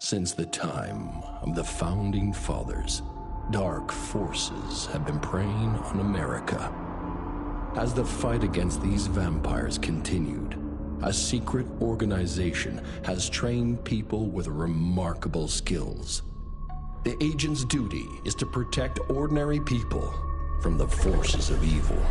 Since the time of the founding fathers, dark forces have been preying on America. As the fight against these vampires continued, a secret organization has trained people with remarkable skills. The agent's duty is to protect ordinary people from the forces of evil.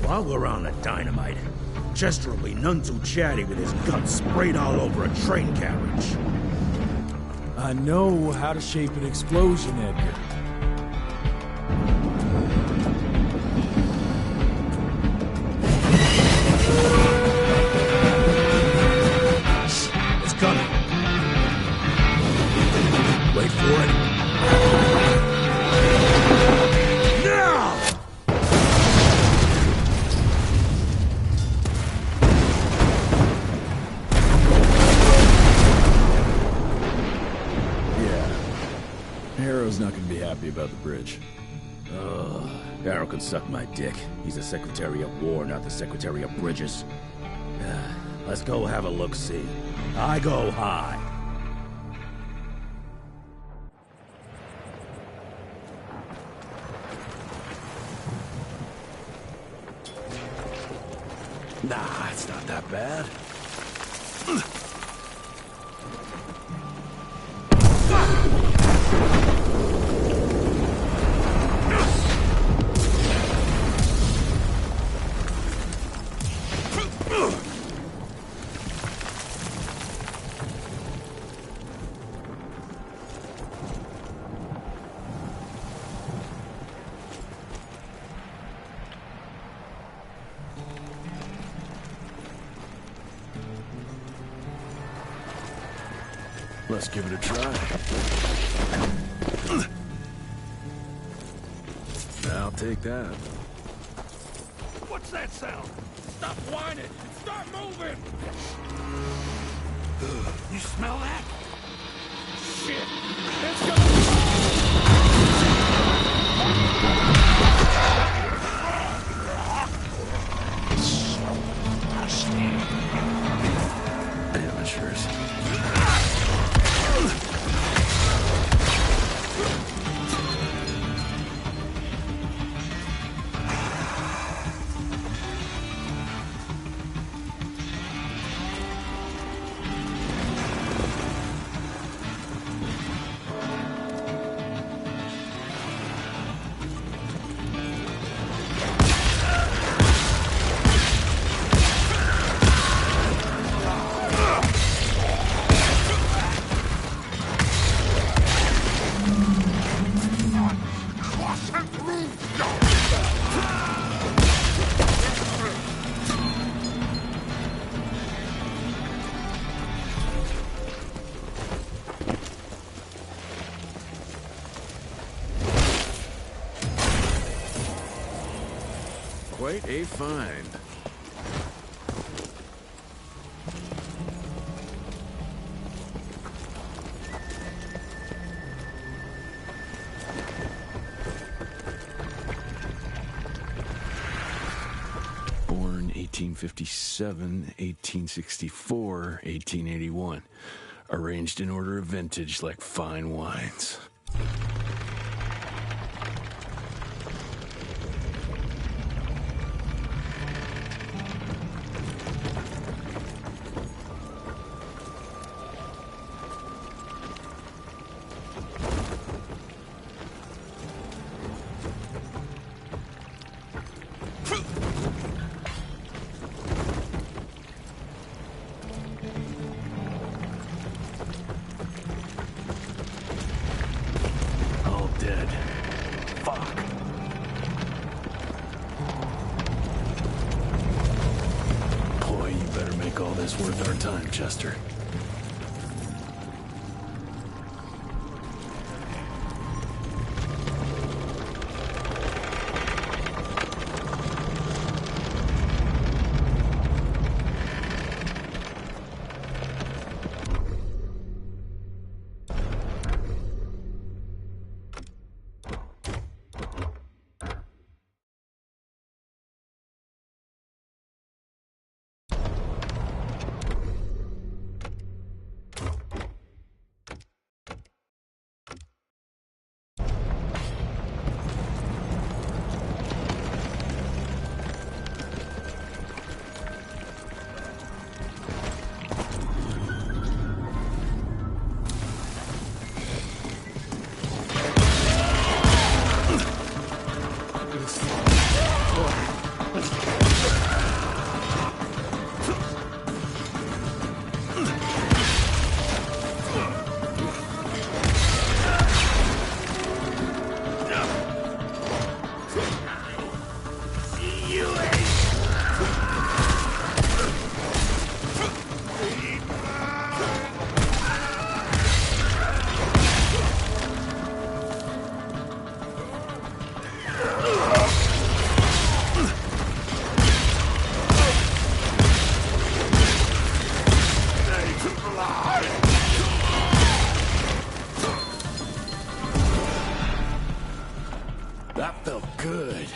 While we're on the dynamite, Chester will be none too chatty with his guts sprayed all over a train carriage. I know how to shape an explosion, Edgar. It's coming. Wait for it. Now! Harrow's not gonna be happy about the bridge. Arrow can suck my dick. He's the Secretary of War, not the Secretary of Bridges. Let's go have a look-see. I go high. Nah, it's not that bad. Let's give it a try. I'll take that. What's that sound? Stop whining and start moving! You smell that? Shit! It's Amateurs. Quite a find. Born 1857, 1864, 1881. Arranged in order of vintage like fine wines. this worth our time, Chester? That felt good.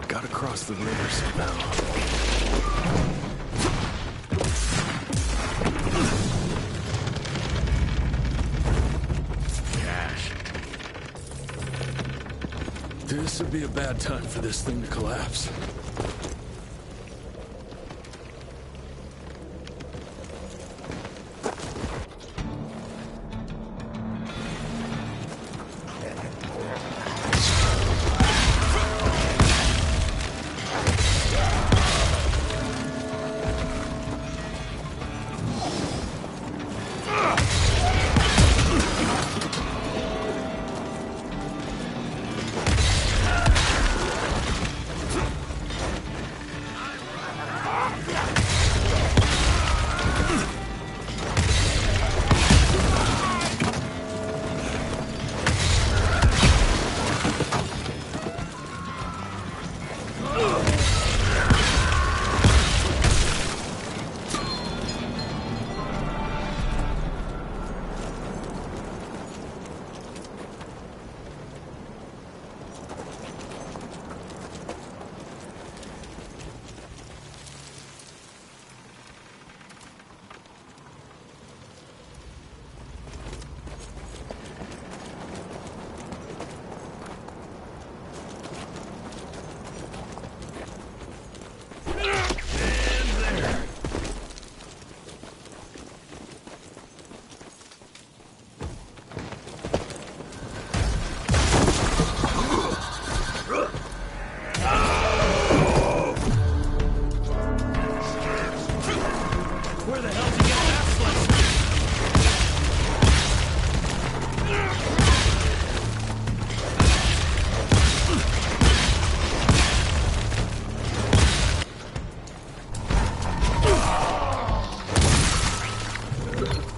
Gotta cross the river somehow. Cash. This would be a bad time for this thing to collapse.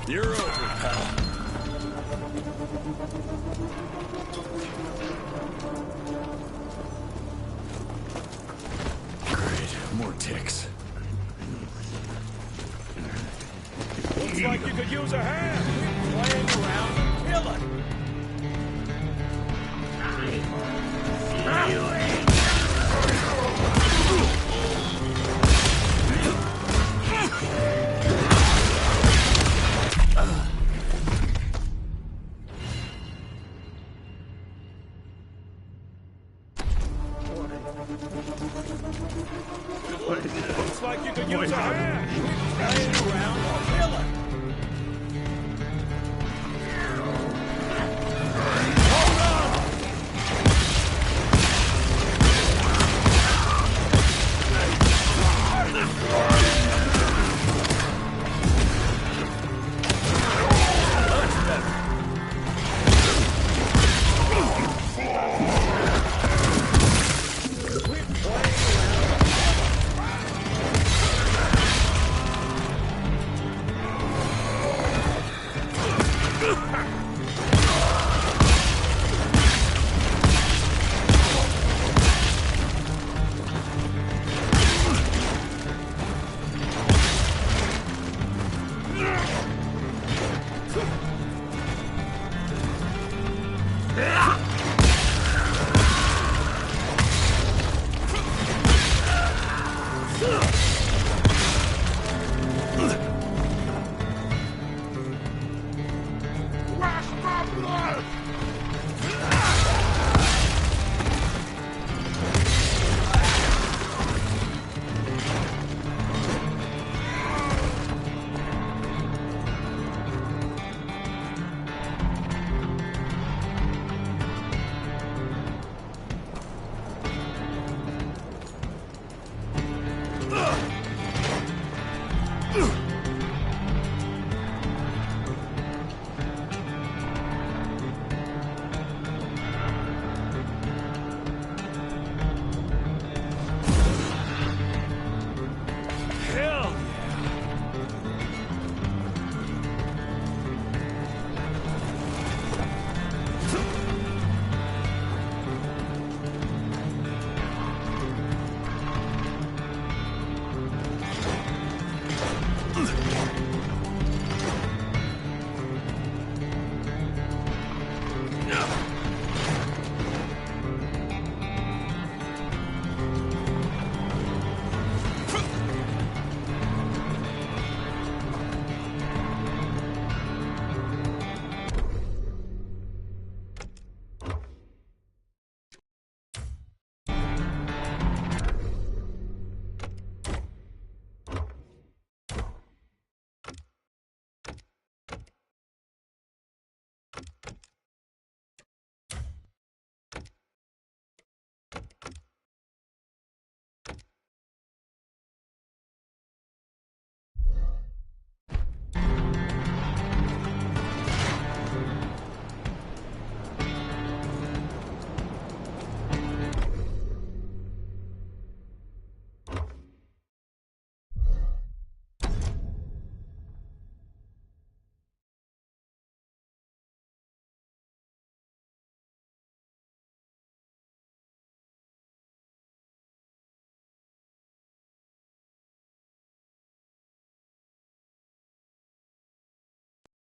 You're over, pal. Great, more ticks. Looks like you could use a hand. Playing around and killing. Looks like you could use a hand. Laying around a pillar.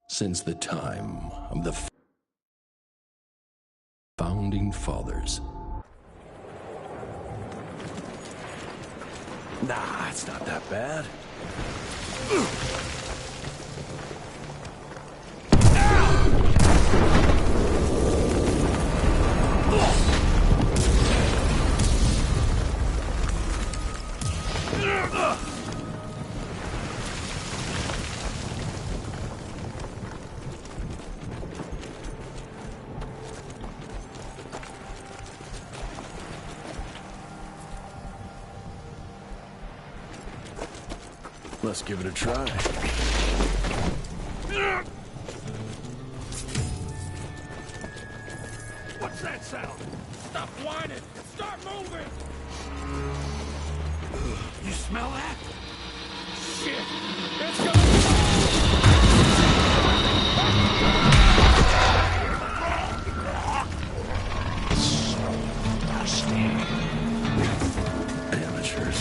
Since the time of the founding fathers. Nah, it's not that bad. Let's give it a try. What's that sound? Stop whining and start moving! You smell that? Shit! It's gonna... Amateurs.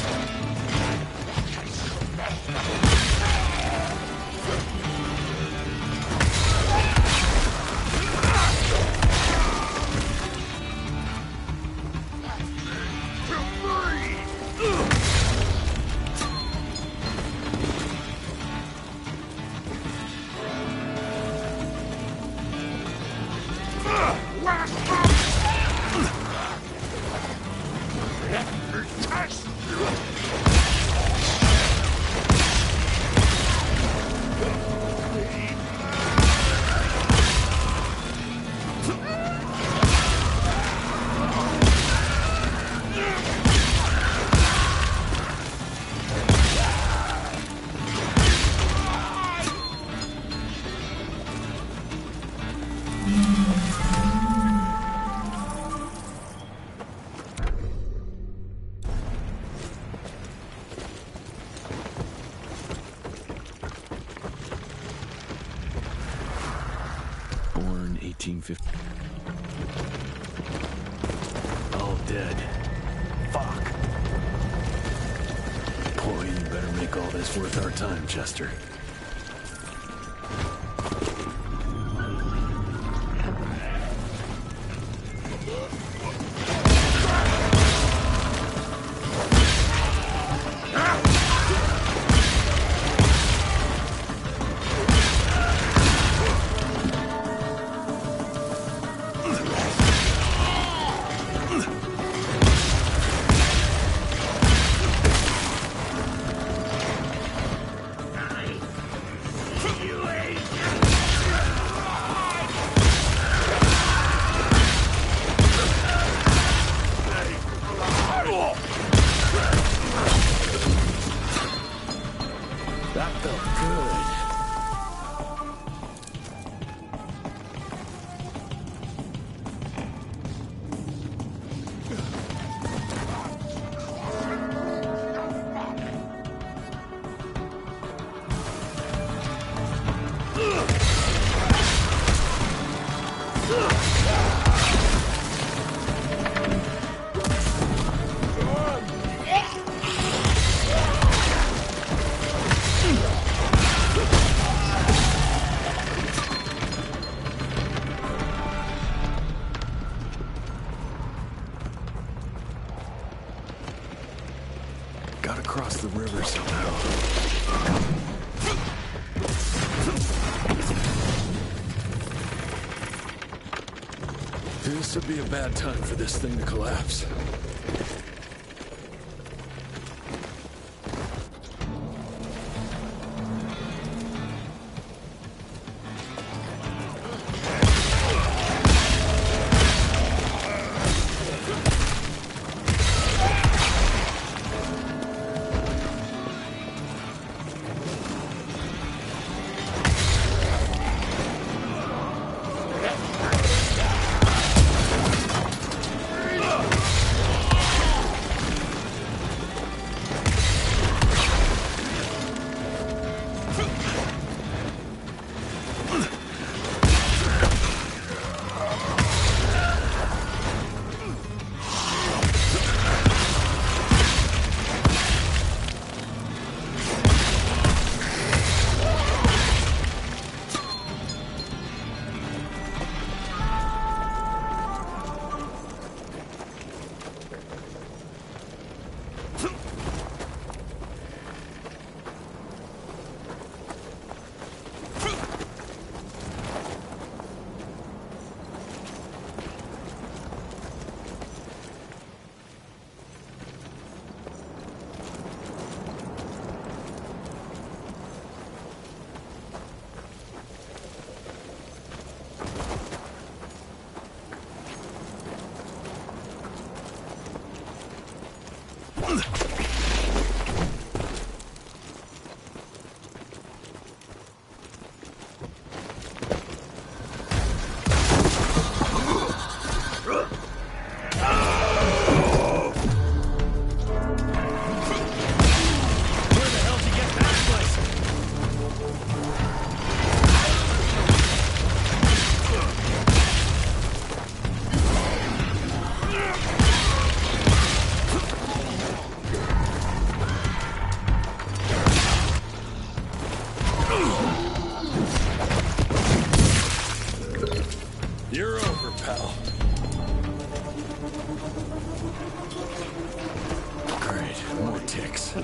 1850. All dead. Fuck. Boy, you better make all this worth our time, Chester. Gotta cross the river somehow. This would be a bad time for this thing to collapse. You're over, pal. Great, more ticks.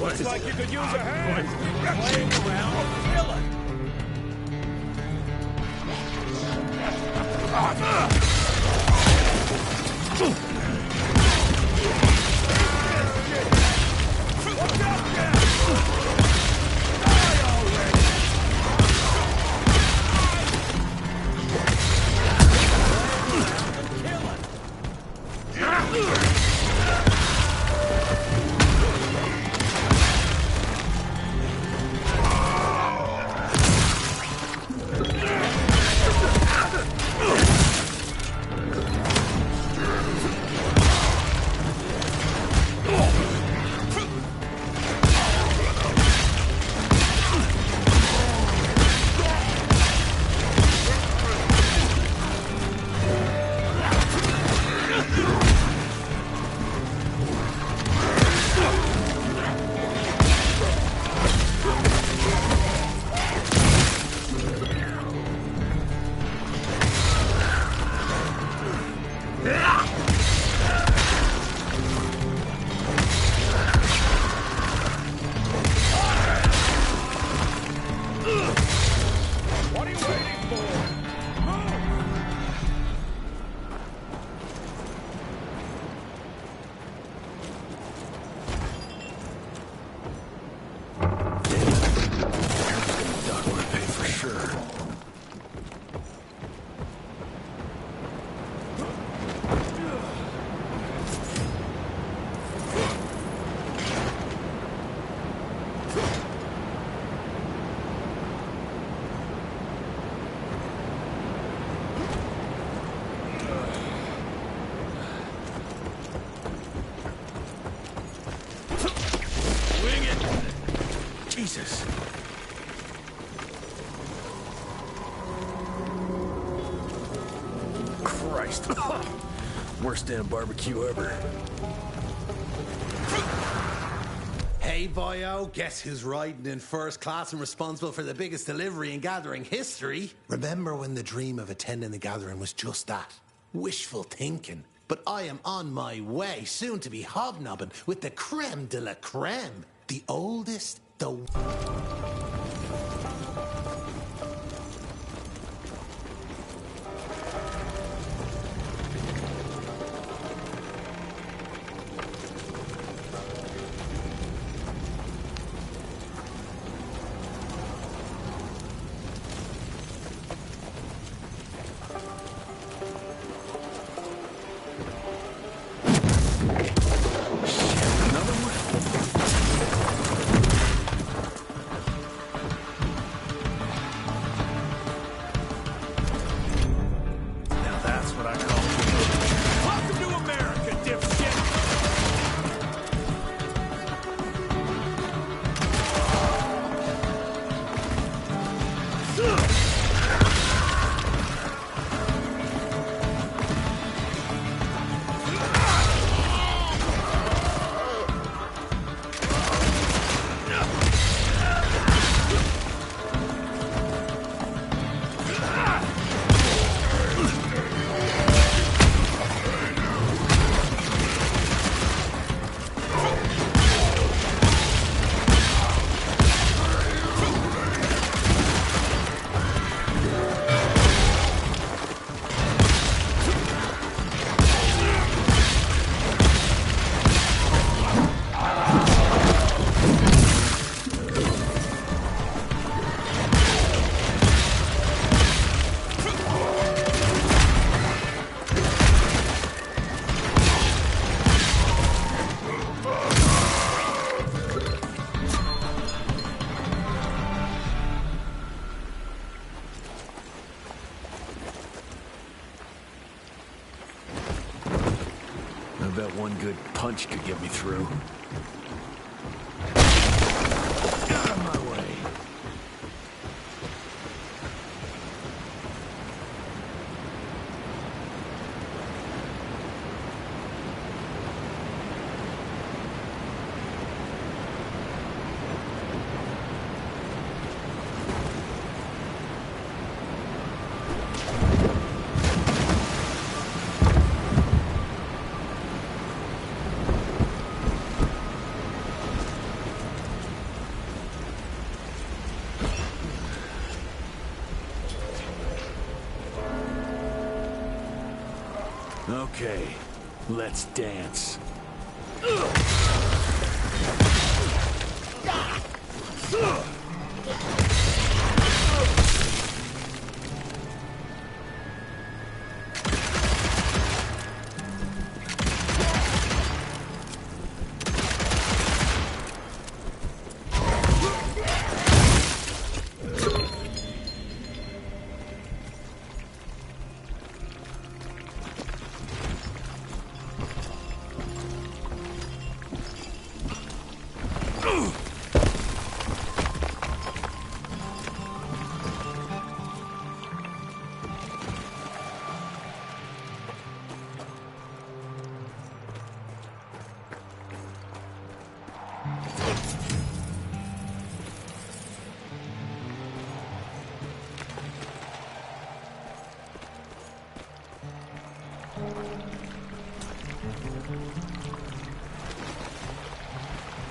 Looks like you could use a hand. Playing around, kill it. Look out there! Die already! Kill it! Christ. Worst damn barbecue ever. Hey, boyo, guess who's riding in first class and responsible for the biggest delivery in gathering history? Remember when the dream of attending the gathering was just that? Wishful thinking. But I am on my way, soon to be hobnobbing with the creme de la creme. The oldest, the... I bet one good punch could get me through. Out of my way. Okay, let's dance.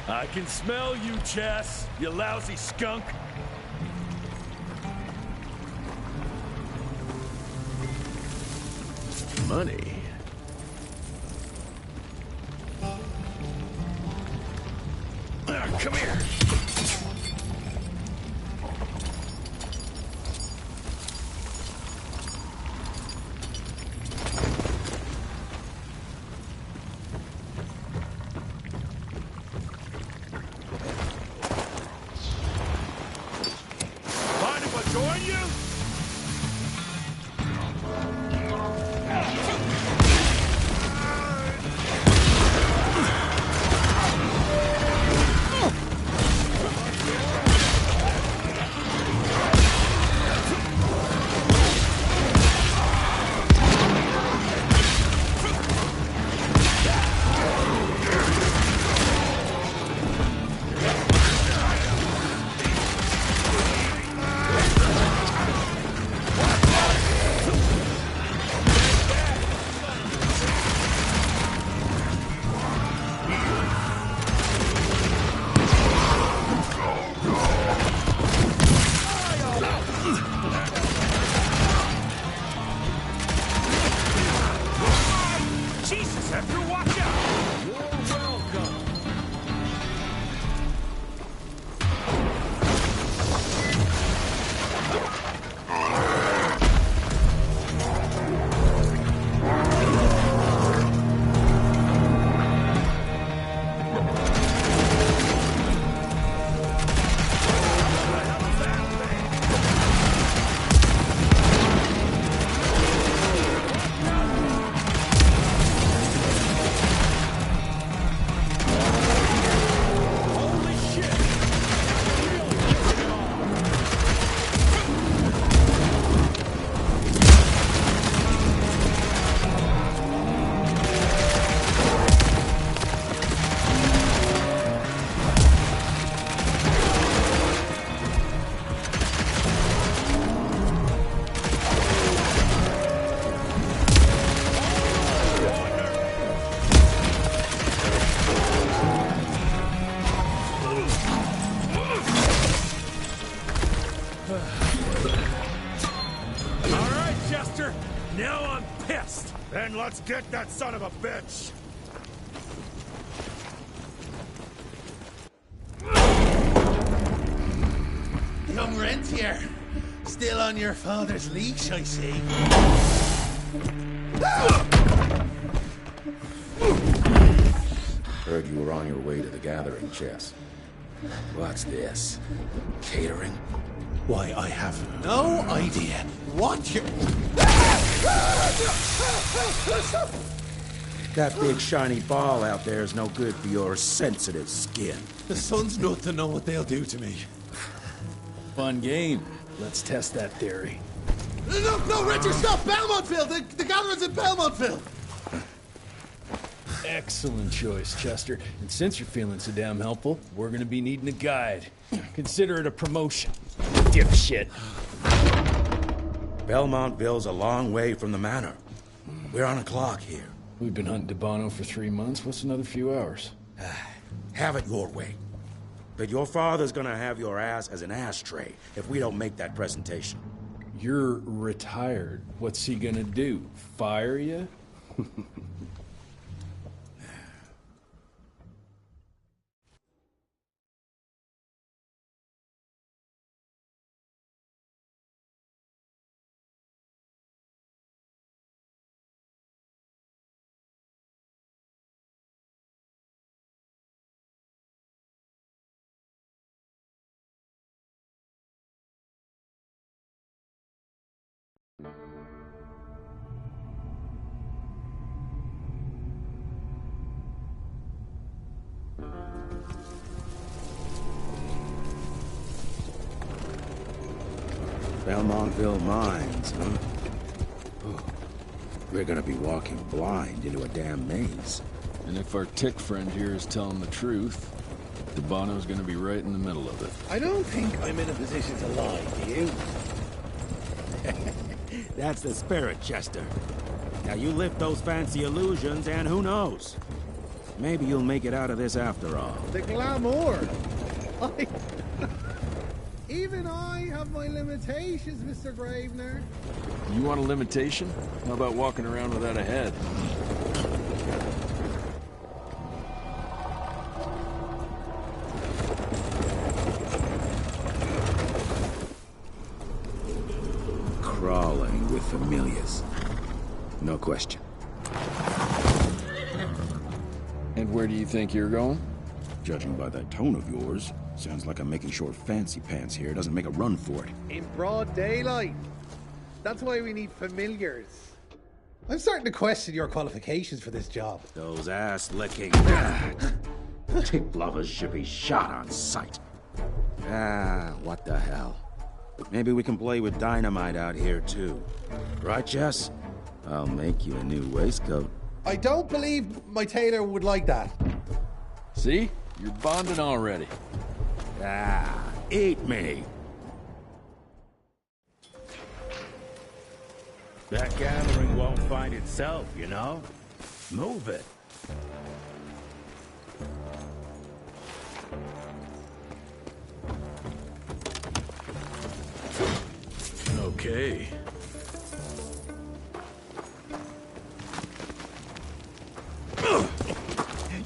I can smell you, Chess, you lousy skunk. Money? Come here. Mind if I join you? Chester, watch out! You're welcome. Now I'm pissed! Then let's get that son of a bitch! Young rentier, still on your father's leash, I see. Heard you were on your way to the gathering, Chess. What's this? Catering? Why, I have no idea what you're... That big shiny ball out there is no good for your sensitive skin. The sun's not to know what they'll do to me. Fun game. Let's test that theory. No, Richard, stop! Belmontville! The gathering's in Belmontville! Excellent choice, Chester. And since you're feeling so damn helpful, we're gonna be needing a guide. Consider it a promotion. Dipshit. Belmontville's a long way from the manor. We're on a clock here. We've been hunting DeBono for 3 months. What's another few hours? Have it your way. But your father's gonna have your ass as an ashtray if we don't make that presentation. You're retired. What's he gonna do? Fire you? Belmontville Mines, huh? Oh, we're gonna be walking blind into a damn maze. And if our tick friend here is telling the truth, DeBono's gonna be right in the middle of it. I don't think I'm in a position to lie, do you? That's the spirit, Chester. Now you lift those fancy illusions and who knows? Maybe you'll make it out of this after all. The glamour! Even I have my limitations, Mr. Gravener. You want a limitation? How about walking around without a head? Crawling with familiars. No question. And where do you think you're going? Judging by that tone of yours, sounds like I'm making short fancy pants here. Doesn't make a run for it. In broad daylight. That's why we need familiars. I'm starting to question your qualifications for this job. Those ass-licking tip lovers should be shot on sight. What the hell? Maybe we can play with dynamite out here, too. Right, Jess? I'll make you a new waistcoat. I don't believe my tailor would like that. See? You're bonding already. Eat me. That gathering won't find itself, you know? Move it. Okay.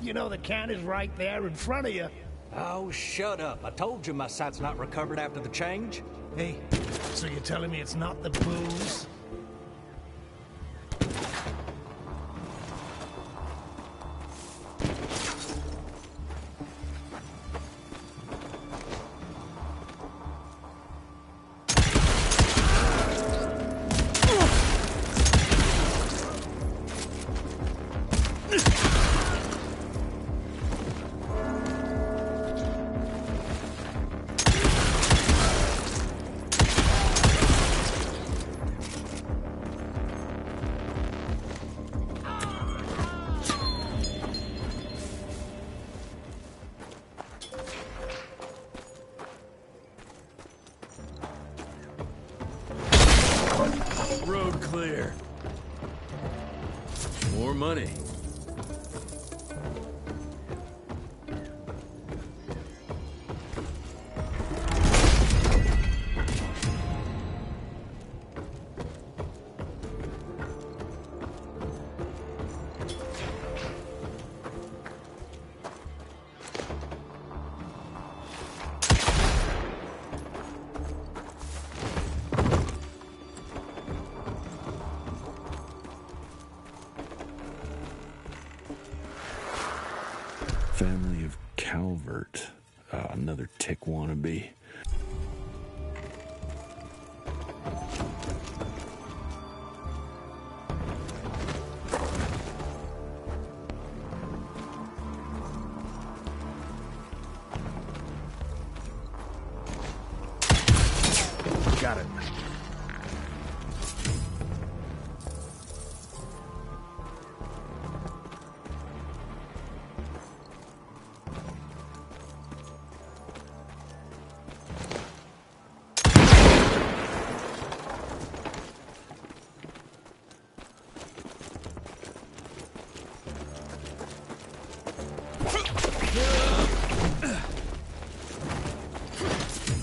You know the can is right there in front of you. Oh, shut up. I told you my sight's not recovered after the change. Hey, so you're telling me it's not the booze? Road clear. More money. Family of Calvert. Another tick wannabe. Got it.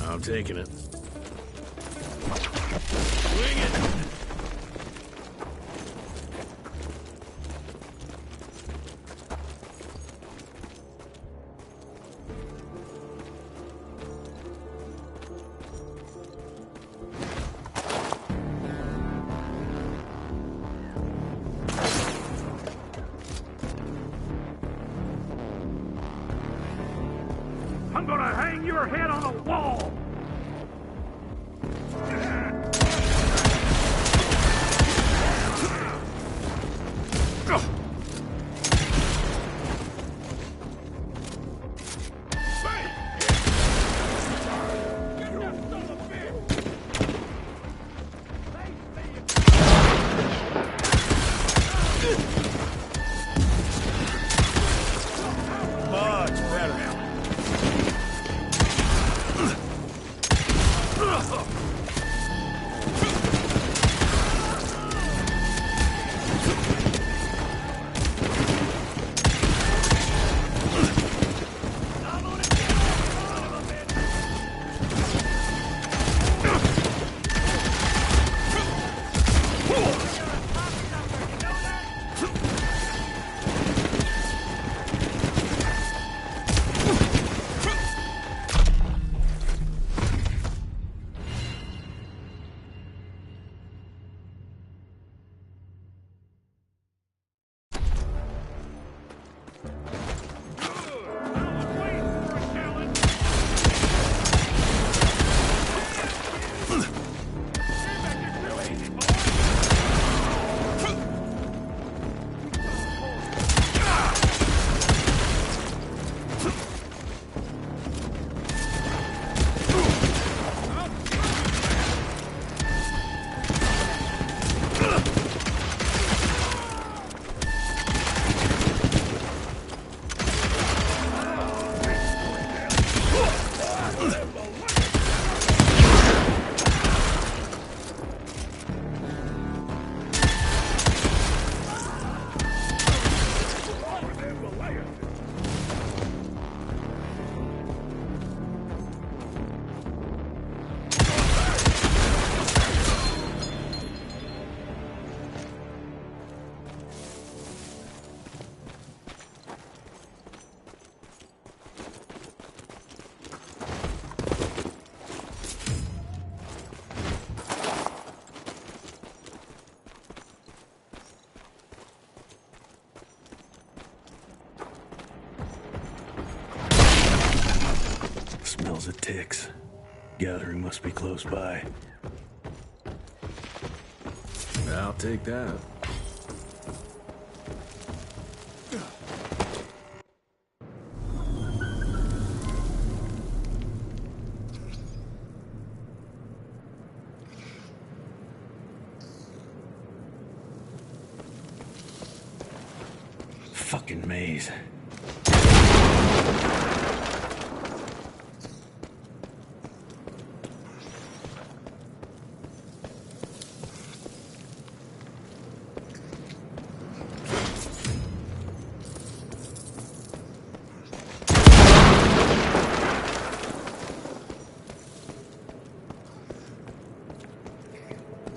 I'm taking it. Swing it! I'm gonna hang your head on a wall! Much better. smells of ticks. Gathering must be close by. I'll take that. Fucking maze.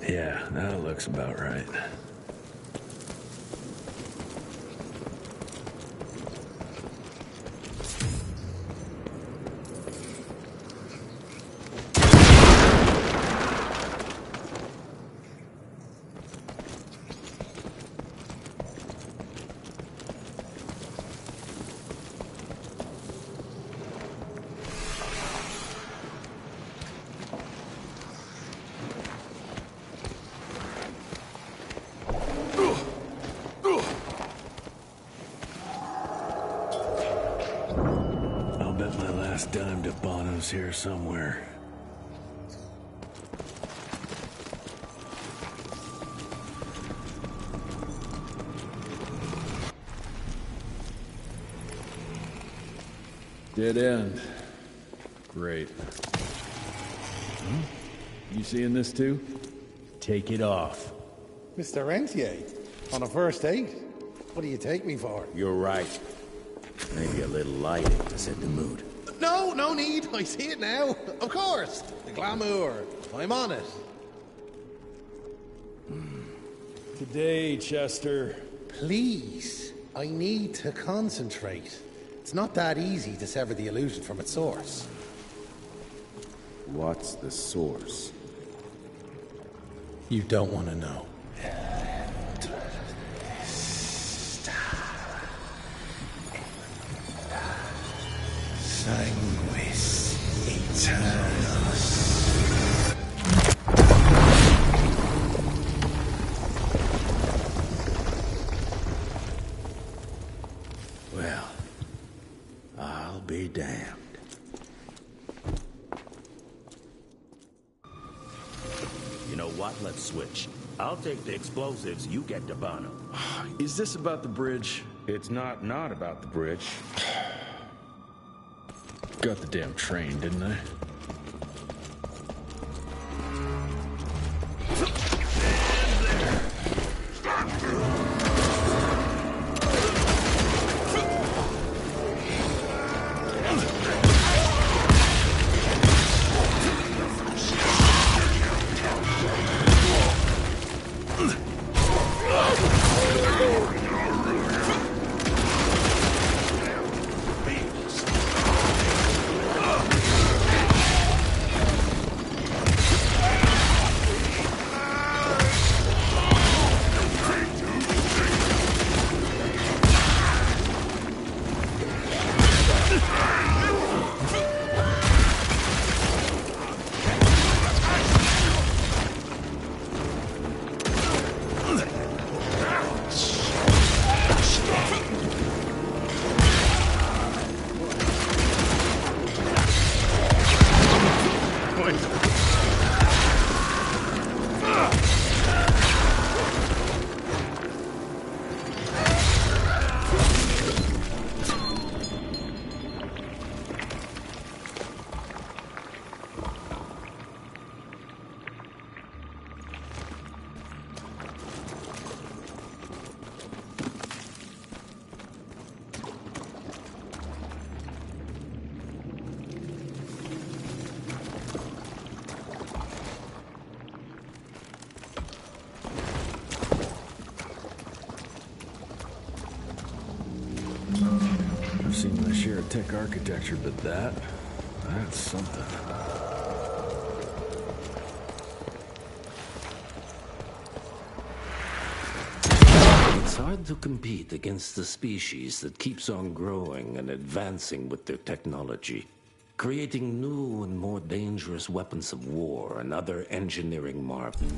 Yeah, that looks about right. Dime to Bono's here somewhere. Dead end. Great. You seeing this too? Take it off. Mr. Rentier, on a first date? What do you take me for? You're right. Maybe a little lighting to set the mood. No, no need. I see it now. Of course. The glamour. I'm on it. Today, Chester. Please. I need to concentrate. It's not that easy to sever the illusion from its source. What's the source? You don't want to know. Sanguis Eternus. Well, I'll be damned. You know what? Let's switch. I'll take the explosives, you get the Bono. Is this about the bridge? It's not about the bridge. Got the damn train, didn't I? I've seen my share of tech architecture, but that's something. It's hard to compete against the species that keeps on growing and advancing with their technology. creating new and more dangerous weapons of war and other engineering marvels.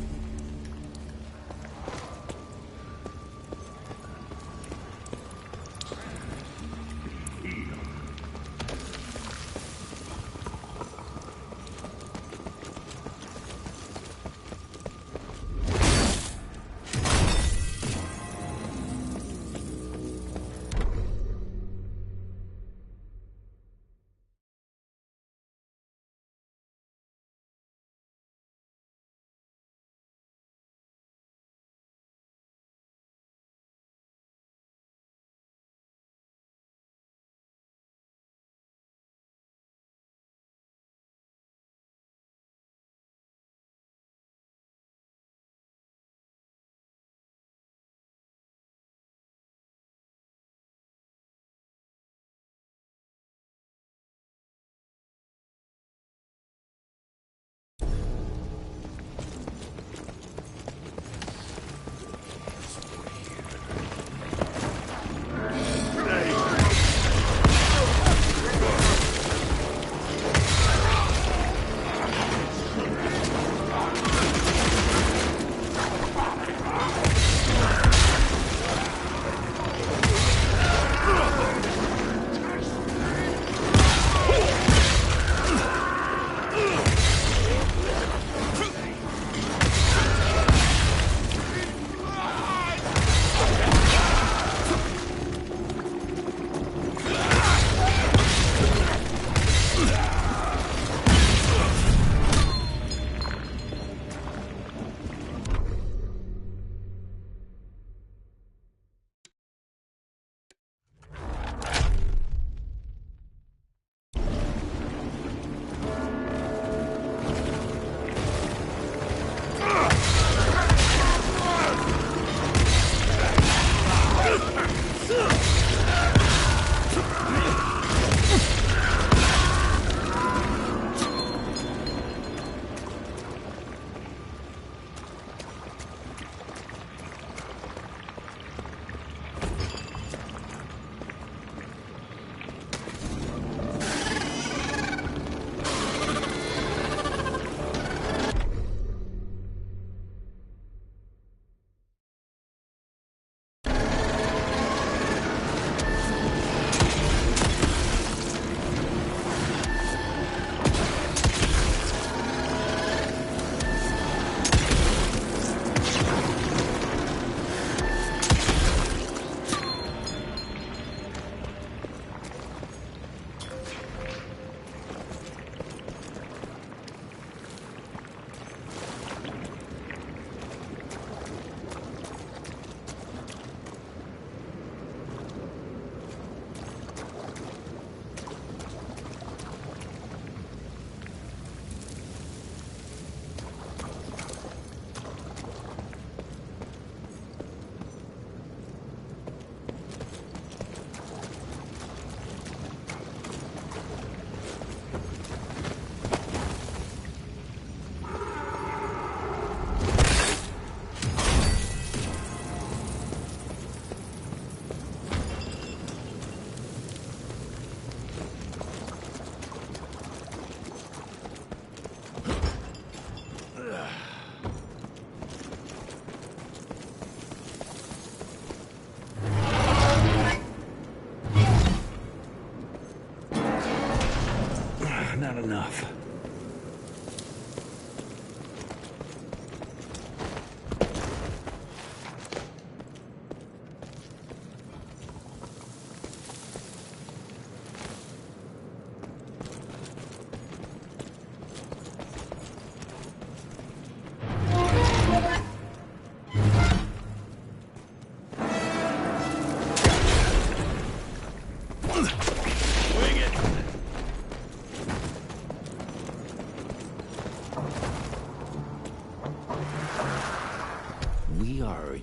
Not enough.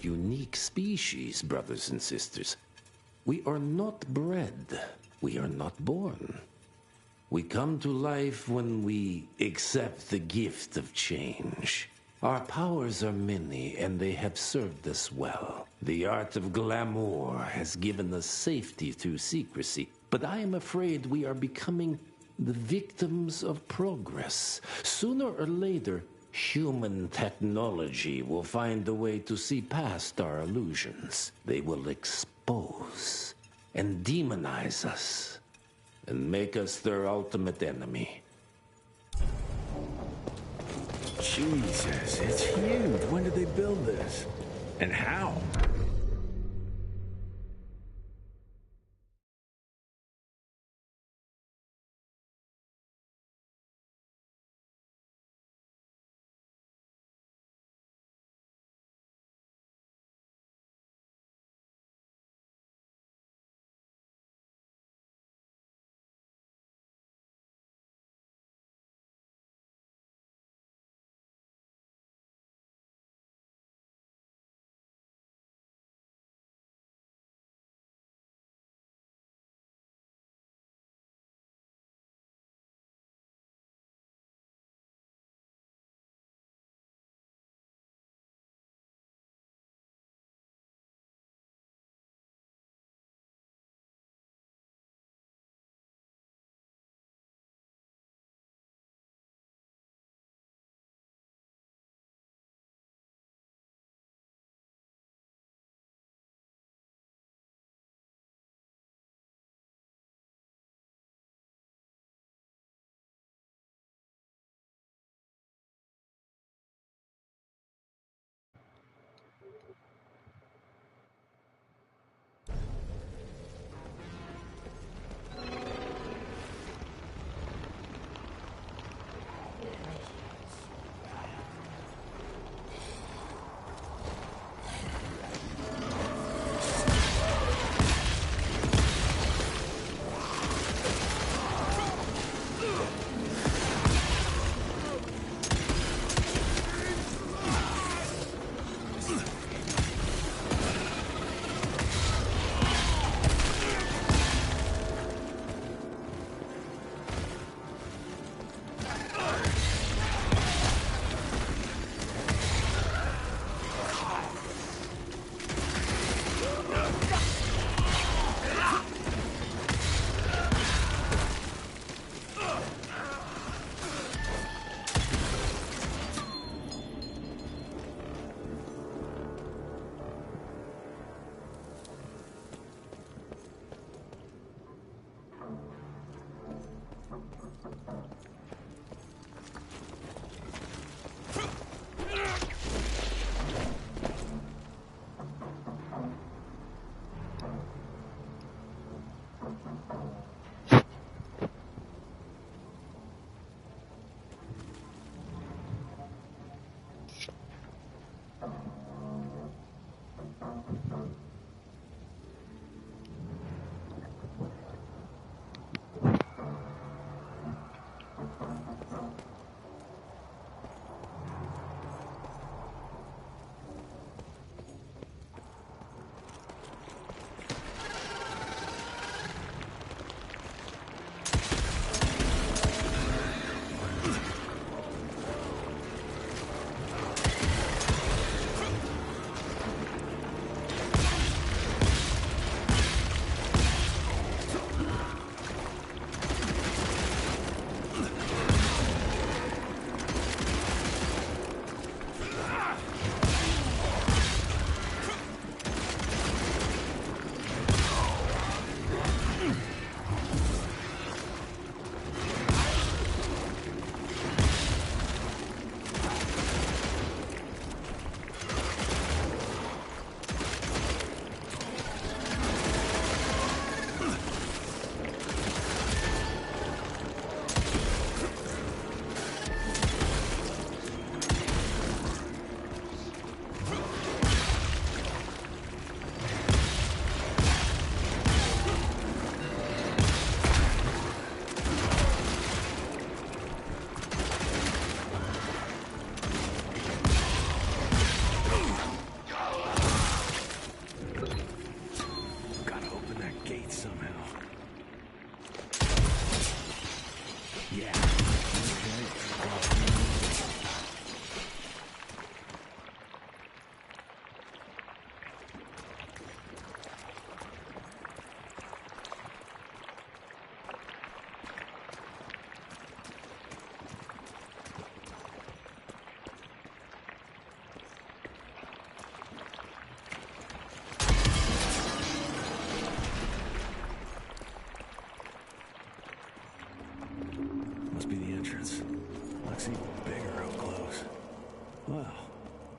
Unique species, brothers and sisters. We are not bred. We are not born. We come to life when we accept the gift of change. Our powers are many, and they have served us well. The art of glamour has given us safety through secrecy, but I am afraid we are becoming the victims of progress. Sooner or later, human technology will find a way to see past our illusions. They will expose and demonize us and make us their ultimate enemy. Jesus, it's huge. When did they build this? And how?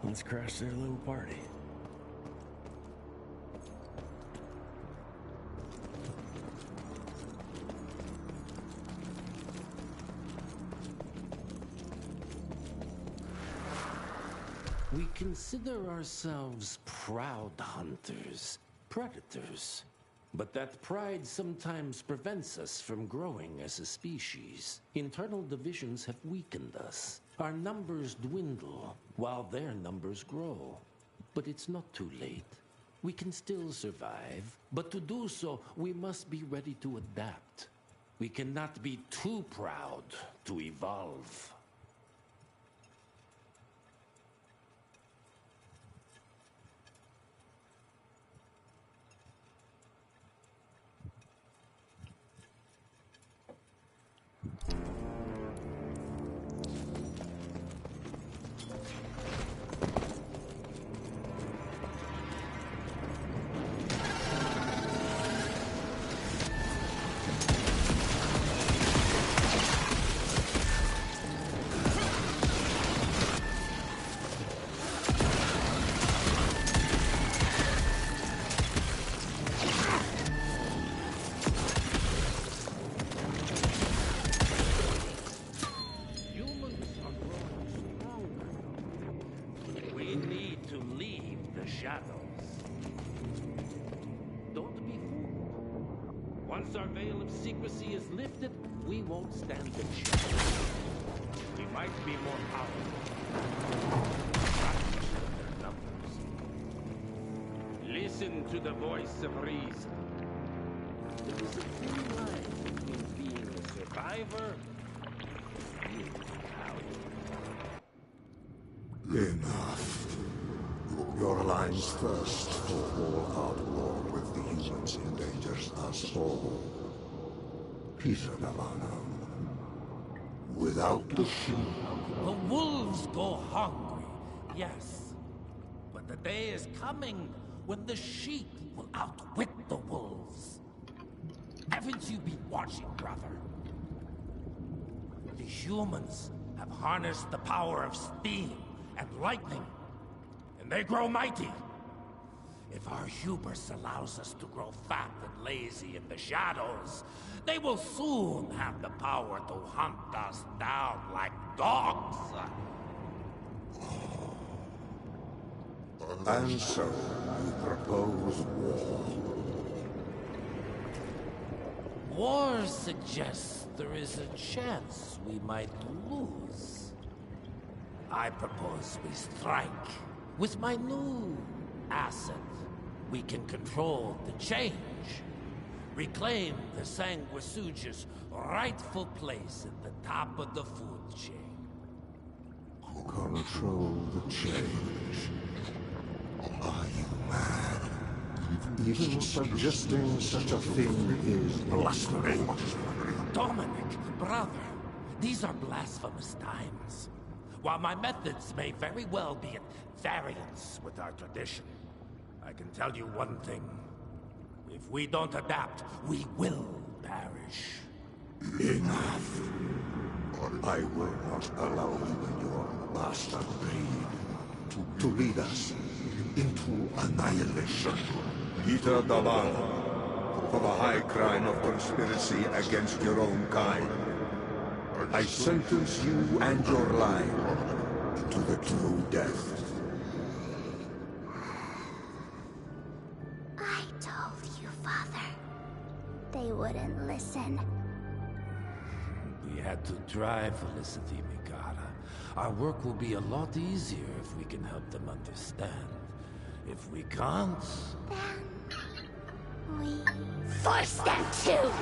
Let's crash their little party. We consider ourselves proud hunters, predators. But that pride sometimes prevents us from growing as a species. Internal divisions have weakened us. Our numbers dwindle while their numbers grow. But it's not too late. We can still survive, but to do so, we must be ready to adapt. We cannot be too proud to evolve. Once our veil of secrecy is lifted, we won't stand a chance. We might be more powerful. Their numbers. Listen to the voice of reason. There is a thin line between being a survivor and being a coward. Enough. Your line's thirst for all-out war with the humans endangers us all. Peter Navana. Without the sheep. The wolves go hungry, yes. But the day is coming when the sheep will outwit the wolves. Haven't you been watching, brother? The humans have harnessed the power of steam and lightning. They grow mighty. If our hubris allows us to grow fat and lazy in the shadows, they will soon have the power to hunt us down like dogs. And so, you propose war. War suggests there is a chance we might lose. I propose we strike. With my new asset, we can control the change. Reclaim the Sanguisuja's rightful place at the top of the food chain. Control the change. Are you mad? Even suggesting such a thing is blasphemy. Dominic, brother, these are blasphemous times. While my methods may very well be at variance with our tradition, I can tell you one thing. If we don't adapt, we will perish. Enough. I will not allow you and your bastard breed to lead us into annihilation. Peter Davan, for the high crime of conspiracy against your own kind, I sentence you and your line to the true death. I told you, Father. They wouldn't listen. We had to try, Felicity Mikata. Our work will be a lot easier if we can help them understand. If we can't... Then... we... force them to!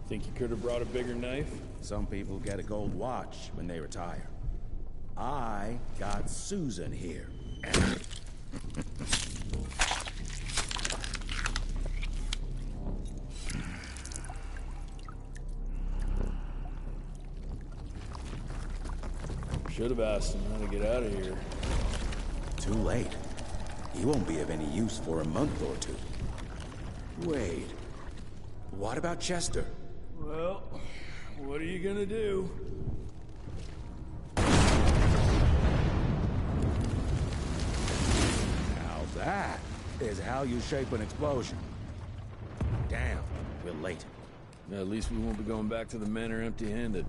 Think you could have brought a bigger knife? Some people get a gold watch when they retire. I got Susan here. Should have asked him how to get out of here. Too late. He won't be of any use for a month or two. Wait. What about Chester? Well, what are you gonna do? Now that is how you shape an explosion. Damn, we're late. At least we won't be going back to the manor empty-handed.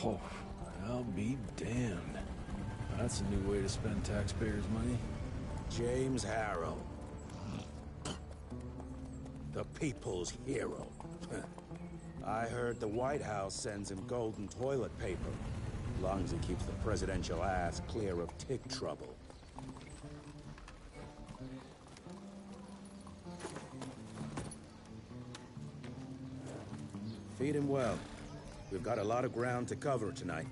Oh, I'll be damned. That's a new way to spend taxpayers' money. James Harrow. The people's hero. I heard the White House sends him golden toilet paper. As long as he keeps the presidential ass clear of tick trouble. Feed him well. We've got a lot of ground to cover tonight.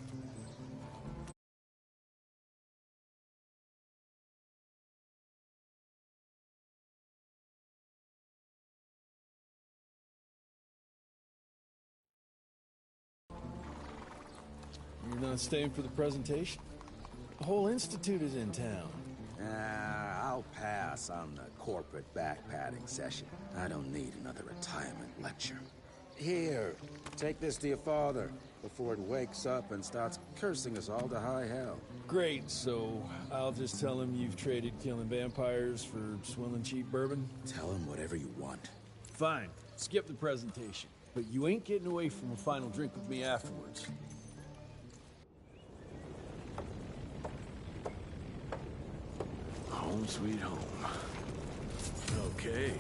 You're not staying for the presentation? The whole institute is in town. I'll pass on the corporate back-patting session. I don't need another retirement lecture. Here, take this to your father before it wakes up and starts cursing us all to high hell. Great, so I'll just tell him you've traded killing vampires for swilling cheap bourbon? Tell him whatever you want. Fine, skip the presentation. But you ain't getting away from a final drink with me afterwards. Home sweet home. Okay.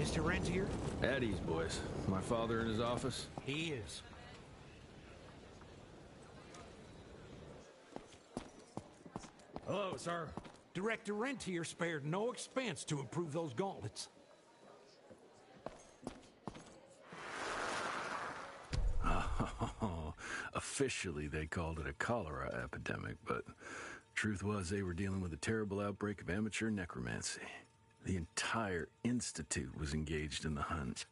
Mr. Rentier? At ease, boys. My father in his office? He is. Hello, sir. Director Rentier spared no expense to improve those gauntlets. Oh, officially they called it a cholera epidemic, but truth was they were dealing with a terrible outbreak of amateur necromancy. The entire institute was engaged in the hunt.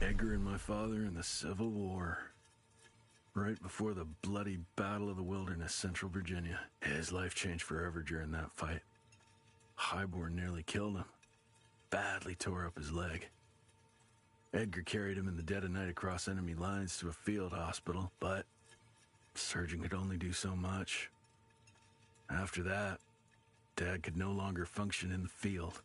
Edgar and my father in the Civil War. Right before the bloody Battle of the Wilderness, Central Virginia. His life changed forever during that fight. Highborn nearly killed him. Badly tore up his leg. Edgar carried him in the dead of night across enemy lines to a field hospital, but the surgeon could only do so much. After that, Dad could no longer function in the field.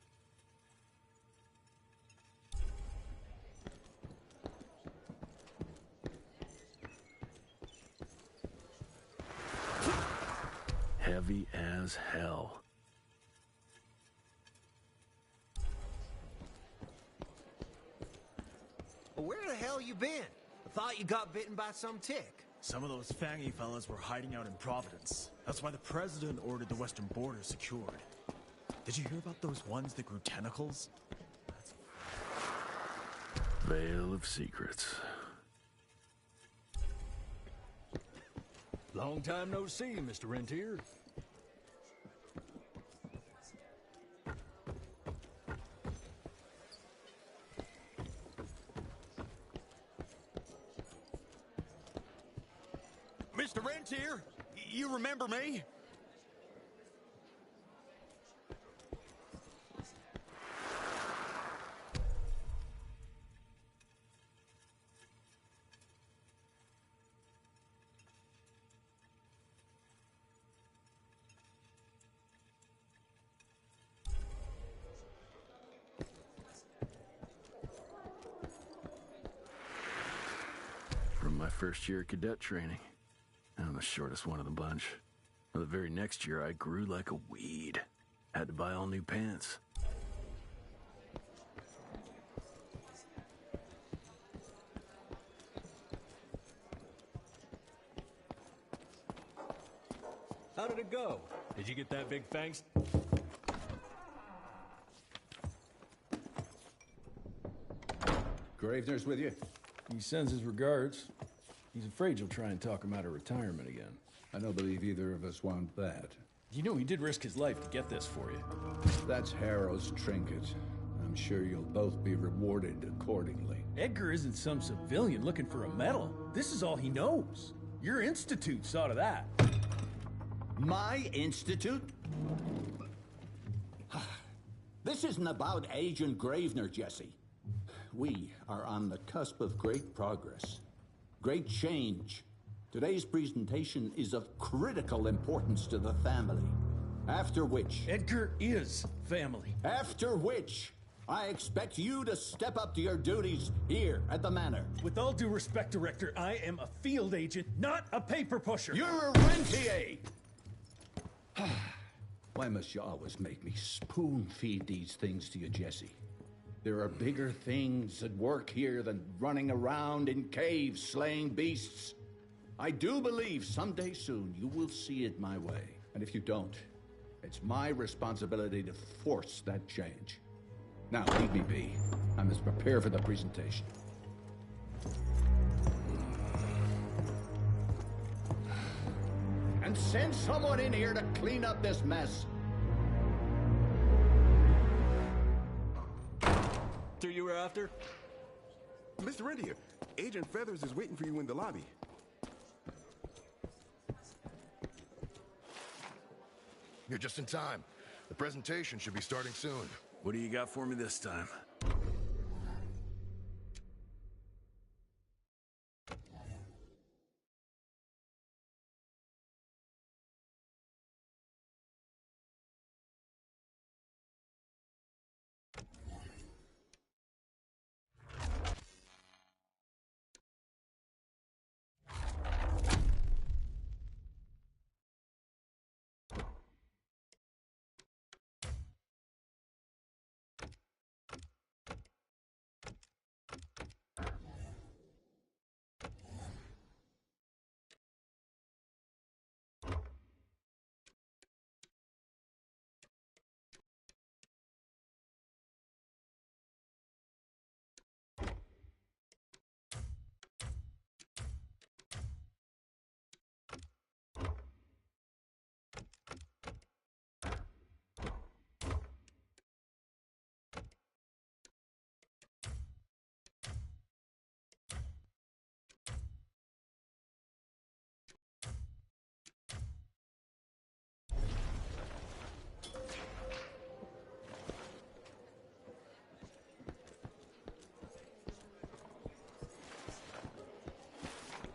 Heavy as hell. Well, where the hell you been? I thought you got bitten by some tick. Some of those fangy fellas were hiding out in Providence. That's why the president ordered the western border secured. Did you hear about those ones that grew tentacles? Veil of secrets. Long time no see, Mr. Rentier. Mr. Rentier, you remember me? From my first year of cadet training. I'm the shortest one of the bunch. The very next year, I grew like a weed. Had to buy all new pants. How did it go? Did you get that big thanks? Gravener's with you? He sends his regards. He's afraid you'll try and talk him out of retirement again. I don't believe either of us want that. You know he did risk his life to get this for you. That's Harrow's trinket. I'm sure you'll both be rewarded accordingly. Edgar isn't some civilian looking for a medal. This is all he knows. Your institute saw to that. My institute? This isn't about Agent Gravener, Jesse. We are on the cusp of great progress. Great change. Today's presentation is of critical importance to the family. After which... Edgar is family. After which, I expect you to step up to your duties here at the Manor. With all due respect, Director, I am a field agent, not a paper pusher. You're a rentier! Why must you always make me spoon-feed these things to you, Jesse? There are bigger things at work here than running around in caves slaying beasts. I do believe someday soon you will see it my way. And if you don't, it's my responsibility to force that change. Now, leave me be. I must prepare for the presentation. And send someone in here to clean up this mess. Who you were after? Mr. Rentier, Agent Feathers is waiting for you in the lobby. You're just in time. The presentation should be starting soon. What do you got for me this time?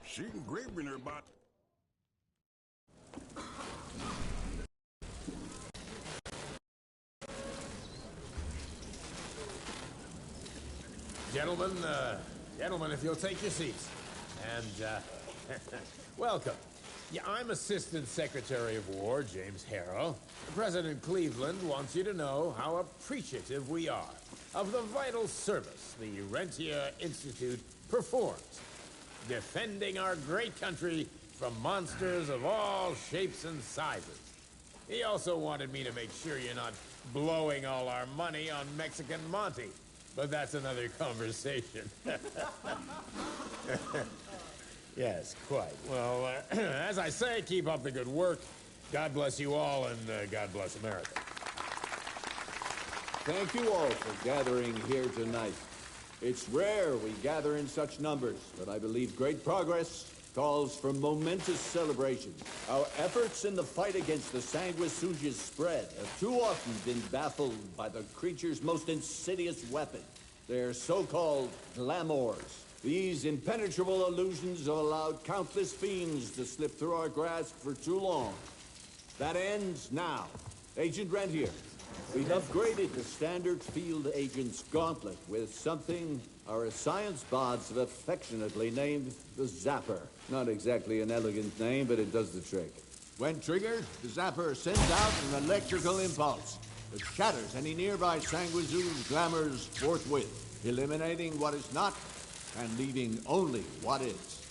She engraving her bot. Gentlemen, if you'll take your seats. And, welcome. Yeah, I'm Assistant Secretary of War, James Harrow. President Cleveland wants you to know how appreciative we are of the vital service the Rentier Institute performs, defending our great country from monsters of all shapes and sizes. He also wanted me to make sure you're not blowing all our money on Mexican Monty, but that's another conversation. Yes, quite. Well, as I say, keep up the good work. God bless you all, and God bless America. Thank you all for gathering here tonight. It's rare we gather in such numbers, but I believe great progress calls for momentous celebration. Our efforts in the fight against the sanguisuga's spread have too often been baffled by the creature's most insidious weapon, their so-called glamours. These impenetrable illusions have allowed countless fiends to slip through our grasp for too long. That ends now. Agent Rentier, we've upgraded the standard field agent's gauntlet with something our science bots have affectionately named the Zapper. Not exactly an elegant name, but it does the trick. When triggered, the Zapper sends out an electrical impulse that shatters any nearby sanguisuga's glamours forthwith, eliminating what is not and leaving only what is.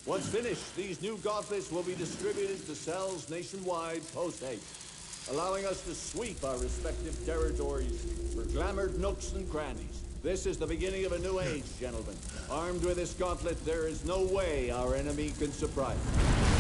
Once finished, these new gauntlets will be distributed to cells nationwide post-haste, allowing us to sweep our respective territories for glamoured nooks and crannies. This is the beginning of a new age, gentlemen. Armed with this gauntlet, there is no way our enemy can surprise us.